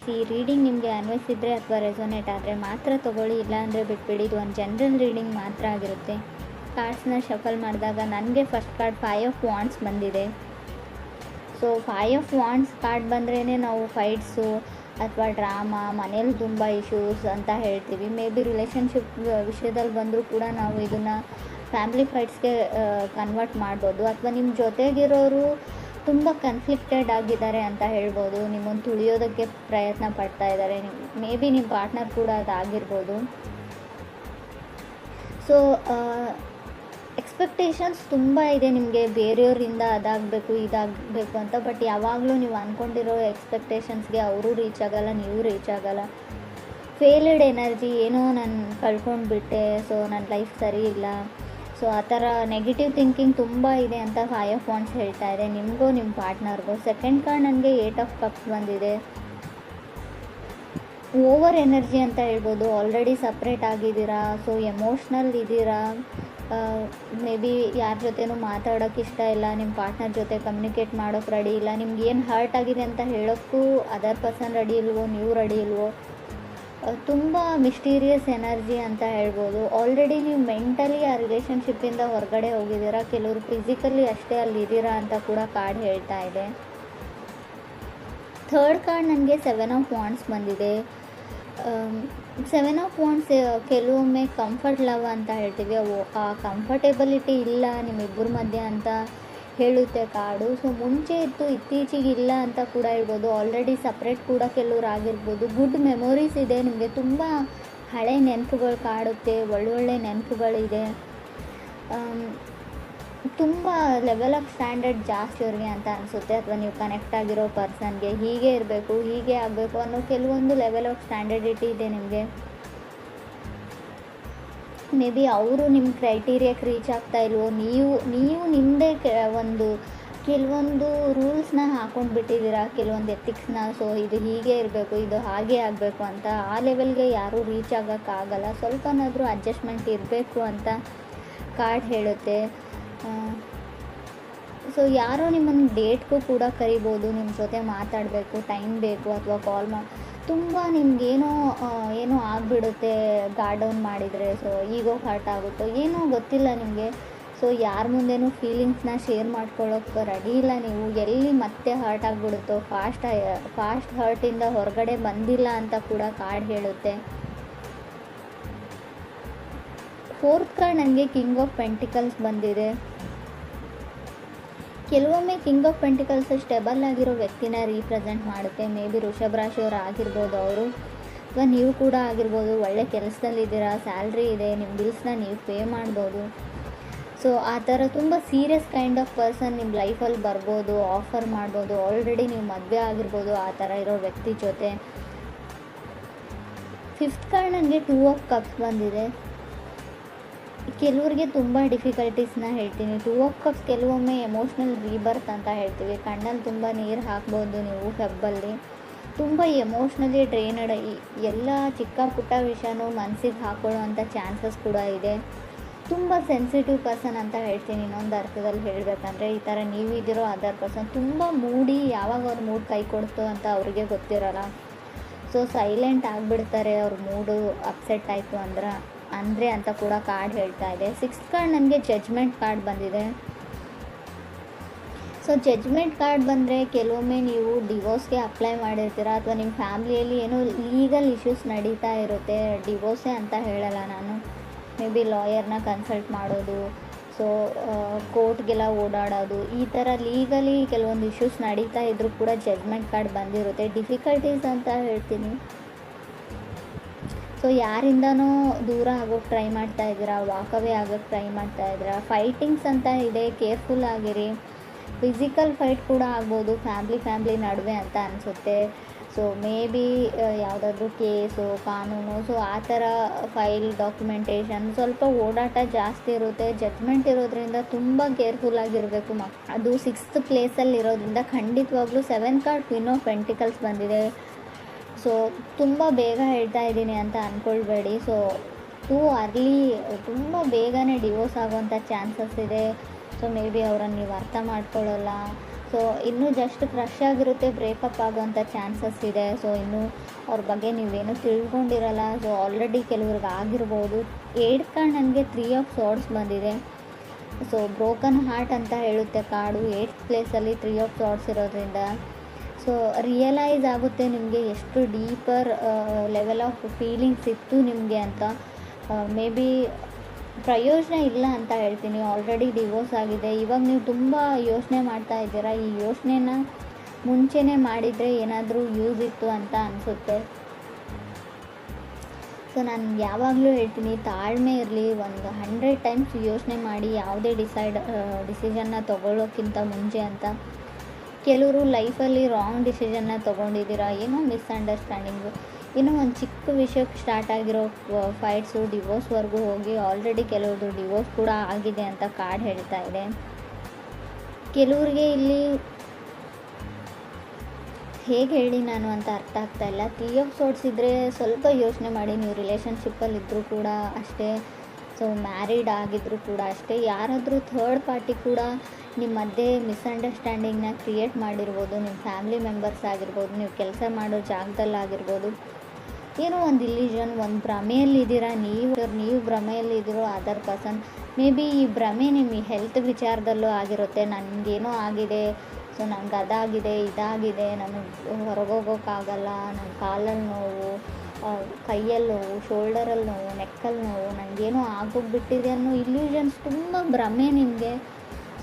ಗಮನಿಸಿ. ರೀಡಿಂಗ್ ನಿಮಗೆ ಅನ್ವಯಿಸಿದರೆ ಅಥವಾ ರೆಸೊನೇಟ್ ಆದರೆ ಮಾತ್ರ ತೊಗೊಳ್ಳಿ, ಇಲ್ಲಾಂದರೆ ಬಿಟ್ಬಿಡಿ. ಇದು ಒಂದು ಜನರಲ್ ರೀಡಿಂಗ್ ಮಾತ್ರ ಆಗಿರುತ್ತೆ. ಕಾರ್ಡ್ಸ್ನ ಶಫಲ್ ಮಾಡಿದಾಗ ನನಗೆ ಫಸ್ಟ್ ಕಾರ್ಡ್ 5 ಆಫ್ ವಾಂಡ್ಸ್ ಬಂದಿದೆ. ಸೊ 5 ಆಫ್ ವಾಂಡ್ಸ್ ಕಾರ್ಡ್ ಬಂದ್ರೇ ನಾವು ಫೈಟ್ಸು ಅಥವಾ ಡ್ರಾಮಾ, ಮನೇಲಿ ತುಂಬ ಇಶ್ಯೂಸ್ ಅಂತ ಹೇಳ್ತೀವಿ. ಮೇ ಬಿ ರಿಲೇಷನ್ಶಿಪ್ ವಿಷಯದಲ್ಲಿ ಬಂದರೂ ಕೂಡ ನಾವು ಇದನ್ನು ಫ್ಯಾಮಿಲಿ ಫೈಟ್ಸ್ಗೆ ಕನ್ವರ್ಟ್ ಮಾಡ್ಬೋದು. ಅಥವಾ ನಿಮ್ಮ ಜೊತೆಗಿರೋರು ತುಂಬ ಕನ್ಫ್ಲಿಕ್ಟೆಡ್ ಆಗಿದ್ದಾರೆ ಅಂತ ಹೇಳ್ಬೋದು. ನಿಮ್ಮನ್ನು ತುಳಿಯೋದಕ್ಕೆ ಪ್ರಯತ್ನ ಪಡ್ತಾ ಇದ್ದಾರೆ. ಮೇ ಬಿ ನಿಮ್ಮ ಪಾರ್ಟ್ನರ್ ಕೂಡ ಅದಾಗಿರ್ಬೋದು. ಸೊ ಎಕ್ಸ್ಪೆಕ್ಟೇಷನ್ಸ್ ತುಂಬ ಇದೆ ನಿಮಗೆ, ಬೇರೆಯವರಿಂದ ಅದಾಗಬೇಕು ಇದಾಗಬೇಕು ಅಂತ. ಬಟ್ ಯಾವಾಗಲೂ ನೀವು ಅಂದ್ಕೊಂಡಿರೋ ಎಕ್ಸ್ಪೆಕ್ಟೇಷನ್ಸ್ಗೆ ಅವರು ರೀಚ್ ಆಗೋಲ್ಲ, ನೀವು ರೀಚ್ ಆಗೋಲ್ಲ. ಫೇಲ್ಡ್ ಎನರ್ಜಿ, ಏನೋ ನಾನು ಕಳ್ಕೊಂಡ್ಬಿಟ್ಟೆ, ಸೊ ನನ್ನ ಲೈಫ್ ಸರಿ ಇಲ್ಲ, ಸೊ ಆ ಥರ ನೆಗೆಟಿವ್ ಥಿಂಕಿಂಗ್ ತುಂಬ ಇದೆ ಅಂತ 5 ಆಫ್ ವಾಂಡ್ಸ್ ಹೇಳ್ತಾ ಇದೆ ನಿಮಗೂ ನಿಮ್ಮ ಪಾರ್ಟ್ನರ್ಗೂ. ಸೆಕೆಂಡ್ ಕಾರ್ಡ್ ನನಗೆ 8 ಆಫ್ ಕಪ್ಸ್ ಬಂದಿದೆ. ಓವರ್ ಎನರ್ಜಿ ಅಂತ ಹೇಳ್ಬೋದು. ಆಲ್ರೆಡಿ ಸಪ್ರೇಟ್ ಆಗಿದ್ದೀರಾ, ಸೊ ಎಮೋಷ್ನಲ್ ಇದ್ದೀರಾ. ಮೇ ಬಿ ಯಾರ ಜೊತೆನೂ ಮಾತಾಡೋಕ್ಕೆ ಇಷ್ಟ ಇಲ್ಲ, ನಿಮ್ಮ ಪಾರ್ಟ್ನರ್ ಜೊತೆ ಕಮ್ಯುನಿಕೇಟ್ ಮಾಡೋಕ್ಕೆ ರೆಡಿ ಇಲ್ಲ. ನಿಮ್ಗೆ ಏನು ಹರ್ಟ್ ಆಗಿದೆ ಅಂತ ಹೇಳೋಕ್ಕೂ ಅದರ್ ಪರ್ಸನ್ ರೆಡಿ ಇಲ್ವೋ, ನೀವು ರೆಡಿ ಇಲ್ವೋ. ತುಂಬ ಮಿಸ್ಟೀರಿಯಸ್ ಎನರ್ಜಿ ಅಂತ ಹೇಳ್ಬೋದು. ಆಲ್ರೆಡಿ ನೀವು ಮೆಂಟಲಿ ಆ ರಿಲೇಷನ್ಶಿಪ್ಪಿಂದ ಹೊರಗಡೆ ಹೋಗಿದ್ದೀರಾ, ಕೆಲವರು ಫಿಸಿಕಲಿ ಅಷ್ಟೇ ಅಲ್ಲಿದ್ದೀರಾ ಅಂತ ಕೂಡ ಕಾರ್ಡ್ ಹೇಳ್ತಾ ಇದೆ. ಥರ್ಡ್ ಕಾರ್ಡ್ ನನಗೆ 7 ಆಫ್ ವಾಂಡ್ಸ್ ಬಂದಿದೆ. 7 ಆಫ್ ವಾಂಡ್ಸ್ ಕೆಲವೊಮ್ಮೆ ಕಂಫರ್ಟ್ ಲವ್ ಅಂತ ಹೇಳ್ತೀವಿ. ಆ ಕಂಫರ್ಟೇಬಲಿಟಿ ಇಲ್ಲ ನಿಮ್ಮಿಬ್ಬರ ಮಧ್ಯೆ ಅಂತ ಹೇಳುತ್ತೆ ಕಾರ್ಡು. ಸೊ ಮುಂಚೆ ಇತ್ತು, ಇತ್ತೀಚೆಗೆ ಇಲ್ಲ ಅಂತ ಕೂಡ ಹೇಳ್ಬೋದು. ಆಲ್ರೆಡಿ ಸಪ್ರೇಟ್ ಕೂಡ ಕೆಲವ್ರು ಆಗಿರ್ಬೋದು. ಗುಡ್ ಮೆಮೊರೀಸ್ ಇದೆ ನಿಮಗೆ, ತುಂಬ ಹಳೆ ನೆನಪುಗಳು ಕಾಡುತ್ತೆ, ಒಳ್ಳೊಳ್ಳೆ ನೆನಪುಗಳಿದೆ. ತುಂಬ ಲೆವೆಲ್ ಆಫ್ ಸ್ಟ್ಯಾಂಡರ್ಡ್ ಜಾಸ್ತಿ ಅವ್ರಿಗೆ ಅಂತ ಅನಿಸುತ್ತೆ. ಅಥವಾ ನೀವು ಕನೆಕ್ಟ್ ಆಗಿರೋ ಪರ್ಸನ್ಗೆ ಹೀಗೆ ಇರಬೇಕು, ಹೀಗೆ ಆಗಬೇಕು ಅನ್ನೋ ಕೆಲವೊಂದು ಲೆವೆಲ್ ಆಫ್ ಸ್ಟ್ಯಾಂಡರ್ಡಿಟಿ ಇದೆ ನಿಮಗೆ. ಮೇ ಬಿ ಅವರು ನಿಮ್ಮ ಕ್ರೈಟೀರಿಯಾಕ್ಕೆ ರೀಚ್ ಆಗ್ತಾ ಇಲ್ವೋ, ನೀವು ನಿಮ್ಮದೇ ಒಂದು ಕೆಲವೊಂದು ರೂಲ್ಸ್ನ ಹಾಕ್ಕೊಂಡು ಬಿಟ್ಟಿದ್ದೀರಾ, ಕೆಲವೊಂದು ಎಥಿಕ್ಸ್ನ. ಸೊ ಇದು ಹೀಗೆ ಇರಬೇಕು, ಇದು ಹಾಗೆ ಆಗಬೇಕು ಅಂತ. ಆ ಲೆವೆಲ್ಗೆ ಯಾರೂ ರೀಚ್ ಆಗೋಕ್ಕಾಗಲ್ಲ. ಸ್ವಲ್ಪನಾದರೂ ಅಡ್ಜಸ್ಟ್ಮೆಂಟ್ ಇರಬೇಕು ಅಂತ ಕಾರ್ಡ್ ಹೇಳುತ್ತೆ. ಸೊ ಯಾರೋ ನಿಮ್ಮನ್ನು ಡೇಟ್ಗೂ ಕೂಡ ಕರಿಬೋದು, ನಿಮ್ಮ ಜೊತೆ ಮಾತಾಡಬೇಕು, ಟೈಮ್ ಬೇಕು, ಅಥವಾ ಕಾಲ್ ತುಂಬ ನಿಮಗೇನೋ ಆಗಿಬಿಡುತ್ತೆ ಗಾರ್ಡ್ ಡೌನ್ ಮಾಡಿದರೆ. ಸೊ ಈಗೋ ಹರ್ಟ್ ಆಗುತ್ತೋ ಏನೋ ಗೊತ್ತಿಲ್ಲ ನಿಮಗೆ. ಸೊ ಯಾರ ಮುಂದೆನೂ ಫೀಲಿಂಗ್ಸ್ನ ಶೇರ್ ಮಾಡ್ಕೊಳ್ಳೋಕ್ಕೆ ರೆಡಿ ಇಲ್ಲ ನೀವು. ಎಲ್ಲಿ ಮತ್ತೆ ಹರ್ಟ್ ಆಗಿಬಿಡುತ್ತೋ, ಫಾಸ್ಟ್ ಹರ್ಟಿಂದ ಹೊರಗಡೆ ಬಂದಿಲ್ಲ ಅಂತ ಕೂಡ ಕಾರ್ಡ್ ಹೇಳುತ್ತೆ. ಫೋರ್ತ್ ಕಾರ್ಡ್ ನನಗೆ ಕಿಂಗ್ ಆಫ್ ಪೆಂಟಿಕಲ್ಸ್ ಬಂದಿದೆ. ಕೆಲವೊಮ್ಮೆ ಕಿಂಗ್ ಆಫ್ ಪೆಂಟಿಕಲ್ಸ್ ಸ್ಟೆಬಲ್ ಆಗಿರೋ ವ್ಯಕ್ತಿನ ರೀಪ್ರೆಸೆಂಟ್ ಮಾಡುತ್ತೆ. ಮೇ ಬಿ ವೃಷಭ ರಾಶಿಯವರು ಆಗಿರ್ಬೋದು ಅವರು, ಅಥವಾ ನೀವು ಕೂಡ ಆಗಿರ್ಬೋದು. ಒಳ್ಳೆ ಕೆಲಸದಲ್ಲಿದ್ದೀರಾ, ಸ್ಯಾಲ್ರಿ ಇದೆ, ನಿಮ್ಮ ಬಿಲ್ಸ್ನ ನೀವು ಪೇ ಮಾಡ್ಬೋದು. ಸೊ ಆ ಥರ ತುಂಬ ಸೀರಿಯಸ್ ಕೈಂಡ್ ಆಫ್ ಪರ್ಸನ್ ನಿಮ್ಮ ಲೈಫಲ್ಲಿ ಬರ್ಬೋದು, ಆಫರ್ ಮಾಡ್ಬೋದು. ಆಲ್ರೆಡಿ ನೀವು ಮದುವೆ ಆಗಿರ್ಬೋದು ಆ ಥರ ಇರೋ ವ್ಯಕ್ತಿ ಜೊತೆ. ಫಿಫ್ತ್ ಕಾರ್ಡ್ ನನಗೆ 2 ಆಫ್ ಕಪ್ಸ್ ಬಂದಿದೆ. ಕೆಲವ್ರಿಗೆ ತುಂಬ ಡಿಫಿಕಲ್ಟೀಸ್ನ ಹೇಳ್ತೀನಿ. 2 ಆಫ್ ಕಪ್ಸ್ ಕೆಲವೊಮ್ಮೆ ಎಮೋಷ್ನಲ್ ರೀಬರ್ತ್ ಅಂತ ಹೇಳ್ತೀವಿ. ಕಣ್ಣಲ್ಲಿ ತುಂಬ ನೀರು ಹಾಕ್ಬೋದು ನೀವು ಫೆಬ್ಬಲ್ಲಿ. ತುಂಬ ಎಮೋಷ್ನಲಿ ಡ್ರೈನಡ್, ಎಲ್ಲ ಚಿಕ್ಕ ಪುಟ್ಟ ವಿಷಯನೂ ಮನಸ್ಸಿಗೆ ಹಾಕೊಳ್ಳೋ ಅಂಥ ಚಾನ್ಸಸ್ ಕೂಡ ಇದೆ. ತುಂಬ ಸೆನ್ಸಿಟಿವ್ ಪರ್ಸನ್ ಅಂತ ಹೇಳ್ತೀನಿ ಇನ್ನೊಂದು ಅರ್ಥದಲ್ಲಿ ಹೇಳಬೇಕಂದ್ರೆ. ಈ ಥರ ನೀವಿದಿರೋ ಅದರ್ ಪರ್ಸನ್ ತುಂಬ ಮೂಡಿ, ಯಾವಾಗ ಅವ್ರ ಮೂಡ್ ಕೈ ಕೊಡ್ತೋ ಅಂತ ಅವ್ರಿಗೆ ಗೊತ್ತಿರೋಲ್ಲ. ಸೊ ಸೈಲೆಂಟ್ ಆಗಿಬಿಡ್ತಾರೆ ಅವ್ರ ಮೂಡು ಅಪ್ಸೆಟ್ ಆಯಿತು ಅಂದರೆ ಅಂತ ಕೂಡ ಕಾರ್ಡ್ ಹೇಳ್ತಾ ಇದೆ. 6th ಕಾರ್ಡ್ ನನಗೆ ಜಡ್ಜ್ಮೆಂಟ್ ಕಾರ್ಡ್ ಬಂದಿದೆ. ಸೊ ಜಡ್ಜ್ಮೆಂಟ್ ಕಾರ್ಡ್ ಬಂದರೆ ಕೆಲವೊಮ್ಮೆ ನೀವು ಡಿವೋರ್ಸ್ಗೆ ಅಪ್ಲೈ ಮಾಡಿರ್ತೀರ, ಅಥವಾ ನಿಮ್ಮ ಫ್ಯಾಮ್ಲಿಯಲ್ಲಿ ಏನೋ ಲೀಗಲ್ ಇಶ್ಯೂಸ್ ನಡೀತಾ ಇರುತ್ತೆ. ಡಿವೋರ್ಸೇ ಅಂತ ಹೇಳಲ್ಲ ನಾನು, ಮೇ ಬಿ ಲಾಯರ್ನ ಕನ್ಸಲ್ಟ್ ಮಾಡೋದು, ಸೊ ಕೋರ್ಟ್ಗೆಲ್ಲ ಓಡಾಡೋದು, ಈ ಥರ ಲೀಗಲಿ ಕೆಲವೊಂದು ಇಶ್ಯೂಸ್ ನಡೀತಾ ಇದ್ರೂ ಕೂಡ ಜಡ್ಜ್ಮೆಂಟ್ ಕಾರ್ಡ್ ಬಂದಿರುತ್ತೆ. ಡಿಫಿಕಲ್ಟೀಸ್ ಅಂತ ಹೇಳ್ತೀನಿ. ಸೊ ಯಾರಿಂದನೂ ದೂರ ಆಗೋಕ್ಕೆ ಟ್ರೈ ಮಾಡ್ತಾ ಇದ್ದೀರಾ, ವಾಕವೇ ಆಗೋಕ್ಕೆ ಟ್ರೈ ಮಾಡ್ತಾ ಇದ್ದೀರಾ. ಫೈಟಿಂಗ್ಸ್ ಅಂತ ಇದೆ, ಕೇರ್ಫುಲ್ ಆಗಿರಿ. ಫಿಸಿಕಲ್ ಫೈಟ್ ಕೂಡ ಆಗ್ಬೋದು ಫ್ಯಾಮ್ಲಿ ನಡುವೆ ಅಂತ ಅನಿಸುತ್ತೆ. ಸೊ ಮೇ ಬಿ ಯಾವುದಾದ್ರೂ ಕೇಸು, ಕಾನೂನು, ಸೊ ಆ ಥರ ಫೈಲ್ ಡಾಕ್ಯುಮೆಂಟೇಷನ್ ಸ್ವಲ್ಪ ಓಡಾಟ ಜಾಸ್ತಿ ಇರುತ್ತೆ. ಜಡ್ಜ್ಮೆಂಟ್ ಇರೋದ್ರಿಂದ ತುಂಬ ಕೇರ್ಫುಲ್ ಆಗಿರಬೇಕು. ಅದು 6th ಪ್ಲೇಸಲ್ಲಿ ಇರೋದ್ರಿಂದ ಖಂಡಿತವಾಗ್ಲೂ. 7th card queen of pentacles ಬಂದಿದೆ. ಸೊ ತುಂಬ ಬೇಗ ಹೇಳ್ತಾ ಇದ್ದೀನಿ ಅಂತ ಅಂದ್ಕೊಳ್ಬೇಡಿ. ಸೊ ಟೂ ಅರ್ಲಿ, ತುಂಬ ಬೇಗನೆ ಡಿವೋರ್ಸ್ ಆಗೋವಂಥ ಚಾನ್ಸಸ್ ಇದೆ. ಸೊ ಮೇ ಬಿ ಅವರನ್ನು ನೀವು ಅರ್ಥ ಮಾಡ್ಕೊಳ್ಳಲ್ಲ. ಸೊ ಇನ್ನೂ ಜಸ್ಟ್ ಫ್ರೆಶ್ ಆಗಿರುತ್ತೆ, ಬ್ರೇಕಪ್ ಆಗೋವಂಥ ಚಾನ್ಸಸ್ ಇದೆ. ಸೊ ಇನ್ನೂ ಅವ್ರ ಬಗ್ಗೆ ನೀವೇನು ತಿಳ್ಕೊಂಡಿರಲ್ಲ. ಸೊ ಆಲ್ರೆಡಿ ಕೆಲವ್ರಿಗೆ ಆಗಿರ್ಬೋದು. 8th ಕಾರ್ಡ್ ನನಗೆ 3 ಆಫ್ ಸಾರ್ಡ್ಸ್ ಬಂದಿದೆ. ಸೊ ಬ್ರೋಕನ್ ಹಾರ್ಟ್ ಅಂತ ಹೇಳುತ್ತೆ ಕಾರ್ಡು. 8th ಪ್ಲೇಸಲ್ಲಿ 3 ಆಫ್ ಸಾರ್ಡ್ಸ್ ಇರೋದ್ರಿಂದ ಸೊ ರಿಯಲೈಸ್ ಆಗುತ್ತೆ ನಿಮಗೆ ಎಷ್ಟು ಡೀಪರ್ ಲೆವೆಲ್ ಆಫ್ ಫೀಲಿಂಗ್ಸ್ ಇತ್ತು ನಿಮಗೆ ಅಂತ. ಮೇ ಬಿ ಪ್ರಯೋಜನ ಇಲ್ಲ ಅಂತ ಹೇಳ್ತೀನಿ. ಆಲ್ರೆಡಿ ಡಿವೋರ್ಸ್ ಆಗಿದೆ. ಇವಾಗ ನೀವು ತುಂಬ ಯೋಚನೆ ಮಾಡ್ತಾ ಇದ್ದೀರಾ. ಈ ಯೋಚನೆನ ಮುಂಚೆನೇ ಮಾಡಿದರೆ ಏನಾದರೂ ಯೂಸ್ ಇತ್ತು ಅಂತ ಅನಿಸುತ್ತೆ. ಸೊ ನಾನು ಯಾವಾಗಲೂ ಹೇಳ್ತೀನಿ, ತಾಳ್ಮೆ ಇರಲಿ. ಒಂದು 100 ಟೈಮ್ಸ್ ಯೋಚನೆ ಮಾಡಿ ಯಾವುದೇ ಡಿಸಿಷನ್ನ ತೊಗೊಳ್ಳೋಕ್ಕಿಂತ ಮುಂಚೆ ಅಂತ. ಕೆಲವರು ಲೈಫಲ್ಲಿ ರಾಂಗ್ ಡಿಸಿಷನ್ನ ತೊಗೊಂಡಿದ್ದೀರಾ, ಏನೋ ಮಿಸ್ಅಂಡರ್ಸ್ಟ್ಯಾಂಡಿಂಗು, ಏನೋ ಒಂದು ಚಿಕ್ಕ ವಿಷಯಕ್ಕೆ ಸ್ಟಾರ್ಟ್ ಆಗಿರೋ ಫೈಟ್ಸು ಡಿವೋರ್ಸ್ವರೆಗೂ ಹೋಗಿ ಆಲ್ರೆಡಿ ಕೆಲವ್ರದ್ದು ಡಿವೋರ್ಸ್ ಕೂಡ ಆಗಿದೆ ಅಂತ ಕಾರ್ಡ್ ಹೇಳ್ತಾ ಇದೆ. ಕೆಲವ್ರಿಗೆ ಇಲ್ಲಿ ಹೇಗೆ ಹೇಳಿ ನಾನು ಅಂತ ಅರ್ಥ ಆಗ್ತಾಯಿಲ್ಲ. 3 ಆಫ್ ಸಾರ್ಡ್ಸ್ ಇದ್ದರೆ ಸ್ವಲ್ಪ ಯೋಚನೆ ಮಾಡಿ. ನೀವು ರಿಲೇಷನ್ಶಿಪ್ಪಲ್ಲಿದ್ದರೂ ಕೂಡ ಅಷ್ಟೇ, ಸೊ ಮ್ಯಾರಿಡ್ ಆಗಿದ್ದರೂ ಕೂಡ ಅಷ್ಟೇ, ಯಾರಾದರೂ ಥರ್ಡ್ ಪಾರ್ಟಿ ಕೂಡ ನಿಮ್ಮ ಮಧ್ಯೆ ಮಿಸ್ಅಂಡರ್ಸ್ಟ್ಯಾಂಡಿಂಗ್ನ ಕ್ರಿಯೇಟ್ ಮಾಡಿರ್ಬೋದು. ನಿಮ್ಮ ಫ್ಯಾಮಿಲಿ ಮೆಂಬರ್ಸ್ ಆಗಿರ್ಬೋದು, ನೀವು ಕೆಲಸ ಮಾಡೋ ಜಾಗದಲ್ಲಾಗಿರ್ಬೋದು. ಏನೋ ಒಂದು ಇಲ್ಯೂಷನ್, ಒಂದು ಭ್ರಮೆಯಲ್ಲಿದ್ದೀರಾ ನೀವು ಭ್ರಮೆಯಲ್ಲಿದ್ದೀರೋ ಅದರ್ ಪರ್ಸನ್. ಮೇ ಬಿ ಈ ಭ್ರಮೆ ನಿಮ್ಮ ಹೆಲ್ತ್ ವಿಚಾರದಲ್ಲೂ ಆಗಿರುತ್ತೆ. ನನಗೇನೋ ಆಗಿದೆ, ಸೊ ನನಗೆ ಅದಾಗಿದೆ, ಇದಾಗಿದೆ, ನನಗೆ ಹೊರಗೋಗೋಕ್ಕಾಗಲ್ಲ, ನನ್ನ ಕಾಲಲ್ಲಿ ನೋವು, ಕೈಯಲ್ಲಿ ನೋವು, ಶೋಲ್ಡರಲ್ಲಿ ನೋವು, ನೆಕ್ಕಲ್ಲಿ ನೋವು, ನನಗೇನೋ ಆಗೋಗ್ಬಿಟ್ಟಿದೆ ಅನ್ನೋ ಇಲ್ಯೂಷನ್ಸ್, ತುಂಬ ಭ್ರಮೆ ನಿಮಗೆ.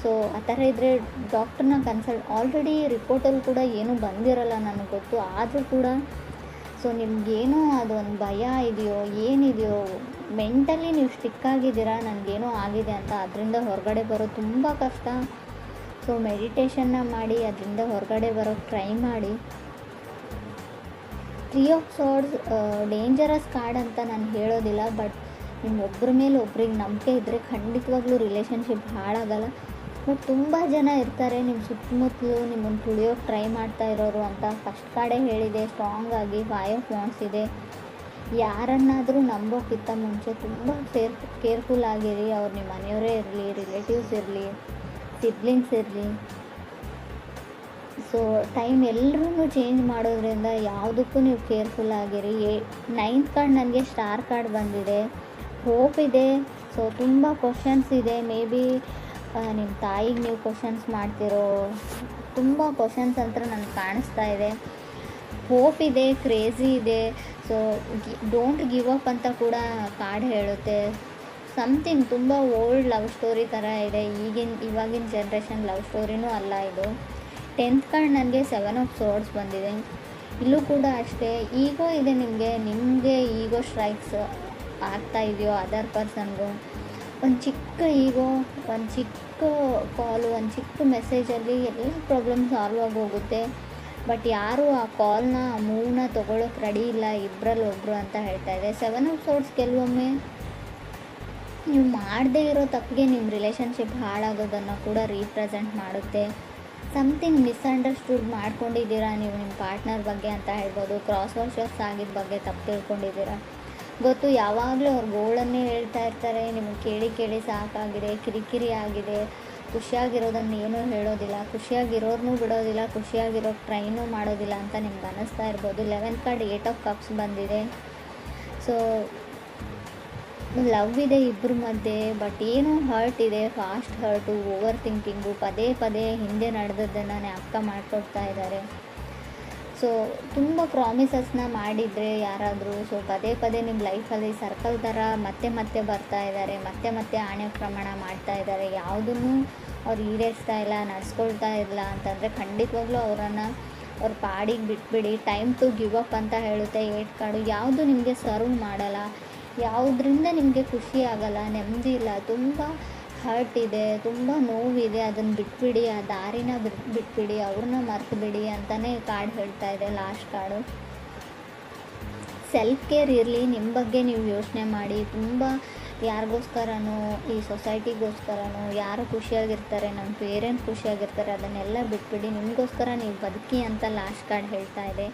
ಸೊ ಆ ಥರ ಇದ್ದರೆ ಡಾಕ್ಟ್ರನ್ನ ಕನ್ಸಲ್ಟ್. ಆಲ್ರೆಡಿ ರಿಪೋರ್ಟಲ್ಲಿ ಕೂಡ ಏನೂ ಬಂದಿರಲ್ಲ ನನಗೆ ಗೊತ್ತು. ಆದರೂ ಕೂಡ ಸೊ ನಿಮಗೇನೋ ಅದೊಂದು ಭಯ ಇದೆಯೋ ಏನಿದೆಯೋ, ಮೆಂಟಲಿ ನೀವು ಸ್ಟಿಕ್ ಆಗಿದ್ದೀರಾ ನನಗೇನೋ ಆಗಿದೆ ಅಂತ. ಅದರಿಂದ ಹೊರಗಡೆ ಬರೋದು ತುಂಬ ಕಷ್ಟ. ಸೊ ಮೆಡಿಟೇಷನ್ನ ಮಾಡಿ ಅದರಿಂದ ಹೊರಗಡೆ ಬರೋಕ್ಕೆ ಟ್ರೈ ಮಾಡಿ. 3 ಆಫ್ ಸಾರ್ಡ್ಸ್ ಡೇಂಜರಸ್ ಕಾರ್ಡ್ ಅಂತ ನಾನು ಹೇಳೋದಿಲ್ಲ. ಬಟ್ ನಿಮ್ಮ ಒಬ್ಬರ ಮೇಲೆ ಒಬ್ರಿಗೆ ನಂಬಿಕೆ ಇದ್ದರೆ ಖಂಡಿತವಾಗ್ಲೂ ರಿಲೇಷನ್ಶಿಪ್ ಹಾಳಾಗಲ್ಲ. ಬಟ್ ತುಂಬ ಜನ ಇರ್ತಾರೆ ನಿಮ್ಮ ಸುತ್ತಮುತ್ತಲು ನಿಮ್ಮನ್ನು ತುಳಿಯೋಕ್ಕೆ ಟ್ರೈ ಮಾಡ್ತಾ ಇರೋರು ಅಂತ ಫಸ್ಟ್ ಕಾರ್ಡೇ ಹೇಳಿದೆ. ಸ್ಟ್ರಾಂಗ್ ಆಗಿ 5 ಆಫ್ ವಾಂಡ್ಸ್ ಇದೆ. ಯಾರನ್ನಾದರೂ ನಂಬೋಕ್ಕಿಂತ ಮುಂಚೆ ತುಂಬ ಕೇರ್ಫುಲ್ ಆಗಿರಿ. ಅವ್ರು ನಿಮ್ಮ ಮನೆಯವರೇ ಇರಲಿ, ರಿಲೇಟಿವ್ಸ್ ಇರಲಿ, ಸಿಬ್ಲಿಂಗ್ಸ್ ಇರಲಿ. ಸೊ ಟೈಮ್ ಎಲ್ಲರೂ ಚೇಂಜ್ ಮಾಡೋದ್ರಿಂದ ಯಾವುದಕ್ಕೂ ನೀವು ಕೇರ್ಫುಲ್ ಆಗಿರಿ. 9th ಕಾರ್ಡ್ ನನಗೆ ಸ್ಟಾರ್ ಕಾರ್ಡ್ ಬಂದಿದೆ. ಹೋಪ್ ಇದೆ. ಸೊ ತುಂಬ ಕ್ವಶನ್ಸ್ ಇದೆ. ಮೇ ಬಿ ನಿಮ್ಮ ತಾಯಿಗೆ ನೀವು ಕ್ವಶನ್ಸ್ ಮಾಡ್ತಿರೋ ತುಂಬ ಕ್ವಶನ್ಸ್ ಅಂತ ನನಗೆ ಕಾಣಿಸ್ತಾ ಇದೆ. ಹೋಪ್ ಇದೆ, ಕ್ರೇಜಿ ಇದೆ. ಸೊ ಡೋಂಟ್ ಗಿವ್ ಅಪ್ ಅಂತ ಕೂಡ ಕಾರ್ಡ್ ಹೇಳುತ್ತೆ. ಸಮಥಿಂಗ್ ತುಂಬ ಓಲ್ಡ್ ಲವ್ ಸ್ಟೋರಿ ಥರ ಇದೆ. ಇವಾಗಿನ ಜನ್ರೇಷನ್ ಲವ್ ಸ್ಟೋರಿನೂ ಅಲ್ಲ ಇದು. 10th ಕಾರ್ಡ್ ನನಗೆ 7 ಆಫ್ ಸಾರ್ಡ್ಸ್ ಬಂದಿದೆ. ಇಲ್ಲೂ ಕೂಡ ಅಷ್ಟೇ, ಈಗೋ ಇದೆ ನಿಮಗೆ ಈಗೋ ಸ್ಟ್ರೈಕ್ಸ್ ಆಗ್ತಾ ಇದೆಯೋ ಅದರ್ ಪರ್ಸನ್ಗೂ. ಒಂದು ಚಿಕ್ಕ ಈಗೋ, ಒಂದು ಚಿಕ್ಕ ಕಾಲು, ಒಂದು ಚಿಕ್ಕ ಮೆಸೇಜಲ್ಲಿ ಎಲ್ಲ ಪ್ರಾಬ್ಲಮ್ ಸಾಲ್ವ್ ಆಗಿ ಹೋಗುತ್ತೆ. ಬಟ್ ಯಾರೂ ಆ ಕಾಲ್ನ ಮೂವ್ನ ತೊಗೊಳೋಕ್ಕೆ ರೆಡಿ ಇಲ್ಲ, ಇಬ್ಬರಲ್ಲಿ ಒಬ್ಬರು ಅಂತ ಹೇಳ್ತಾ ಇದೆ. 7 ಆಫ್ ಸಾರ್ಡ್ಸ್ ಕೆಲವೊಮ್ಮೆ ನೀವು ಮಾಡದೇ ಇರೋ ತಪ್ಪಿಗೆ ನಿಮ್ಮ ರಿಲೇಷನ್ಶಿಪ್ ಹಾಳಾಗೋದನ್ನು ಕೂಡ ರೀಪ್ರೆಸೆಂಟ್ ಮಾಡುತ್ತೆ. ಸಮಥಿಂಗ್ ಮಿಸ್ಅಂಡರ್ಸ್ಟುಡ್ ಮಾಡ್ಕೊಂಡಿದ್ದೀರಾ ನೀವು ನಿಮ್ಮ ಪಾರ್ಟ್ನರ್ ಬಗ್ಗೆ ಅಂತ ಹೇಳ್ಬೋದು. ಕ್ರಾಸ್ ವರ್ಷಸ್ ಆಗಿದ್ದ ಬಗ್ಗೆ ತಪ್ಪು ತಿಳ್ಕೊಂಡಿದ್ದೀರಾ. ಗೊತ್ತು, ಯಾವಾಗಲೂ ಅವ್ರ ಗೋಳನ್ನೇ ಹೇಳ್ತಾ ಇರ್ತಾರೆ. ನಿಮಗೆ ಕೇಳಿ ಸಾಕಾಗಿದೆ, ಕಿರಿಕಿರಿ ಆಗಿದೆ. ಖುಷಿಯಾಗಿರೋದನ್ನು ಏನೂ ಹೇಳೋದಿಲ್ಲ, ಖುಷಿಯಾಗಿರೋರ್ನೂ ಬಿಡೋದಿಲ್ಲ, ಖುಷಿಯಾಗಿರೋಕ್ಕೆ ಟ್ರೈನೂ ಮಾಡೋದಿಲ್ಲ ಅಂತ ನಿಮ್ಗೆ ಅನ್ನಿಸ್ತಾ ಇರ್ಬೋದು. 11th ಕಾರ್ಡ್ 8 ಆಫ್ ಕಪ್ಸ್ ಬಂದಿದೆ. ಸೊ ಲವ್ ಇದೆ ಇಬ್ಬರ ಮಧ್ಯೆ. ಬಟ್ ಏನೋ ಹರ್ಟ್ ಇದೆ, ಫಾಸ್ಟ್ ಹರ್ಟು, ಓವರ್ ಥಿಂಕಿಂಗು, ಪದೇ ಹಿಂದೆ ನಡೆದದ್ದನ್ನು ಜ್ಞಾಪಕ ಮಾಡಿಕೊಡ್ತಾ ಇದ್ದಾರೆ. ಸೊ ತುಂಬ ಪ್ರಾಮಿಸಸ್ನ ಮಾಡಿದರೆ ಯಾರಾದರೂ, ಸೊ ಪದೇ ನಿಮ್ಮ ಲೈಫಲ್ಲಿ ಸರ್ಕಲ್ ಥರ ಮತ್ತೆ ಬರ್ತಾ ಇದ್ದಾರೆ, ಮತ್ತೆ ಆಣೆ ಪ್ರಮಾಣ ಮಾಡ್ತಾ ಇದ್ದಾರೆ. ಯಾವುದನ್ನು ಅವ್ರು ಈಡೇರಿಸ್ತಾ ಇಲ್ಲ, ನಡೆಸ್ಕೊಳ್ತಾ ಇಲ್ಲ ಅಂತಂದರೆ ಖಂಡಿತವಾಗ್ಲೂ ಅವರನ್ನು ಅವ್ರ ಪಾಡಿಗೆ ಬಿಟ್ಬಿಡಿ. ಟೈಮ್ ಟು ಗಿವ್ ಅಪ್ ಅಂತ ಹೇಳುತ್ತೆ 8 ಕಾರ್ಡು. ಯಾವುದು ನಿಮಗೆ ಸರ್ವ್ ಮಾಡಲ್ಲ, ಯಾವುದರಿಂದ ನಿಮಗೆ ಖುಷಿ ಆಗಲ್ಲ, ನೆಮ್ಮದಿ ಇಲ್ಲ, ತುಂಬ ಹರ್ಟ್ ಇದೆ, ತುಂಬ ನೋವಿದೆ, ಅದನ್ನು ಬಿಟ್ಬಿಡಿ, ಆ ದಾರಿನ ಬಿಟ್ಬಿಡಿ, ಅವ್ರನ್ನ ಮರ್ತು ಬಿಡಿ ಅಂತಲೇ ಕಾರ್ಡ್ ಹೇಳ್ತಾ ಇದೆ ಲಾಸ್ಟ್ ಕಾರ್ಡು. ಸೆಲ್ಫ್ ಕೇರ್ ಇರಲಿ, ನಿಮ್ಮ ಬಗ್ಗೆ ನೀವು ಯೋಚನೆ ಮಾಡಿ. ತುಂಬ ಯಾರಿಗೋಸ್ಕರನೋ, ಈ ಸೊಸೈಟಿಗೋಸ್ಕರನೋ, ಯಾರು ಖುಷಿಯಾಗಿರ್ತಾರೆ, ನಮ್ಮ ಪೇರೆಂಟ್ಸ್ ಖುಷಿಯಾಗಿರ್ತಾರೆ, ಅದನ್ನೆಲ್ಲ ಬಿಟ್ಬಿಡಿ, ನಿಮಗೋಸ್ಕರ ನೀವು ಬದುಕಿ ಅಂತ ಲಾಸ್ಟ್ ಕಾರ್ಡ್ ಹೇಳ್ತಾ ಇದೆ.